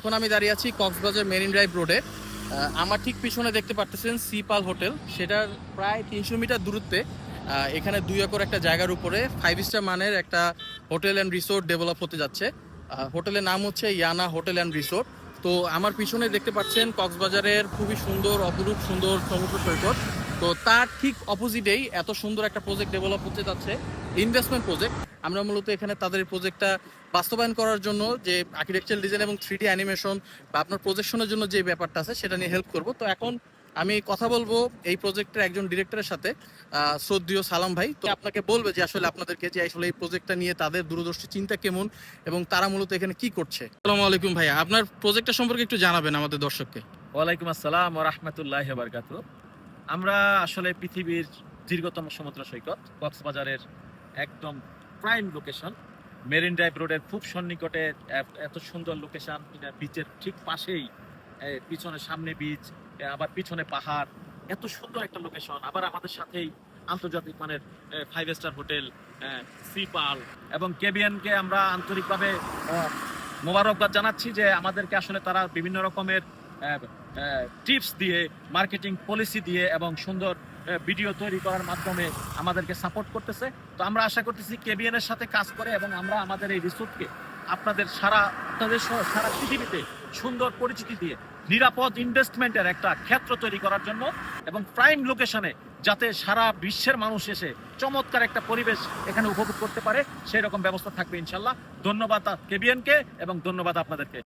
এখন আমি দাঁড়িয়ে আছি কক্সবাজার মেরিন ড্রাইভ রোডে। আমার ঠিক পিছনে দেখতে পারতেছেন সিপাল হোটেল, সেটার প্রায় 300 মিটার দূরত্বে এখানে 2 একর একটা জায়গার উপরে 5 স্টার মানের একটা হোটেল অ্যান্ড রিসোর্ট ডেভেলপ হতে যাচ্ছে। হোটেলের নাম হচ্ছে ইয়ানা হোটেল অ্যান্ড রিসোর্ট। তো আমার পিছনে দেখতে পাচ্ছেন কক্সবাজারের খুবই সুন্দর, অপরূপ সুন্দর সমুদ্র সৈকত। তো তার ঠিক অপোজিটেই এত সুন্দর একটা প্রজেক্ট ডেভেলপ হতে যাচ্ছে, ইনভেস্টমেন্ট প্রজেক্ট। আমরা মূলত এখানে তাদের প্রজেক্টটা বাস্তবায়ন করার জন্য যে আর্কিটেকচারাল ডিজাইন এবং 3D অ্যানিমেশন বা আপনার প্রজেকশনের জন্য যে ব্যাপারটা আছে সেটা নিয়ে হেল্প করব। তো এখন আমি কথা বলবো এই প্রজেক্টের একজন ডিরেক্টরের সাথে, শ্রদ্ধেয় সালাম ভাই। তো আপনাকে বলবে যে আসলে আপনাদেরকে যে আসলে এই প্রজেক্টটা নিয়ে তাদের দূরদর্শী চিন্তা কেমন এবং তারা মূলত এখানে কি করছে। আসসালামু আলাইকুম ভাইয়া, আপনার প্রজেক্টটা সম্পর্কে একটু জানাবেন আমাদের দর্শককে। ওয়ালাইকুম আসসালাম ওয়া রাহমাতুল্লাহি ওয়া বারাকাতুহু। আমরা আসলে পৃথিবীর দীর্ঘতম সমুদ্র সৈকত কক্সবাজারের একদম প্রাইম লোকেশন, মেরিন ড্রাইভ রোডের খুব সন্নিকটে এত সুন্দর লোকেশন, বিচের ঠিক পাশেই, পিছনে সামনে বিচ, আবার পিছনে পাহাড়, এত সুন্দর একটা লোকেশন। আবার আমাদের সাথেই আন্তর্জাতিক মানের 5 স্টার হোটেল, সিপাল এবং কেবিএনকে আমরা আন্তরিকভাবে মোবারকবাদ জানাচ্ছি যে আমাদেরকে আসলে তারা বিভিন্ন রকমের টিপস দিয়ে, মার্কেটিং পলিসি দিয়ে এবং সুন্দর ভিডিও তৈরি করার মাধ্যমে আমাদেরকে সাপোর্ট করতেছে। তো আমরা আশা করতেছি কেবিএন এর সাথে কাজ করে এবং আমরা আমাদের এই রিসোর্টকে আপনাদের সারা পৃথিবীতে সুন্দর পরিচিতি দিয়ে নিরাপদ ইনভেস্টমেন্টের একটা ক্ষেত্র তৈরি করার জন্য এবং প্রাইম লোকেশনে যাতে সারা বিশ্বের মানুষ এসে চমৎকার একটা পরিবেশ এখানে উপভোগ করতে পারে সেই রকম ব্যবস্থা থাকবে ইনশাল্লাহ। ধন্যবাদ কেবিএনকে এবং ধন্যবাদ আপনাদেরকে।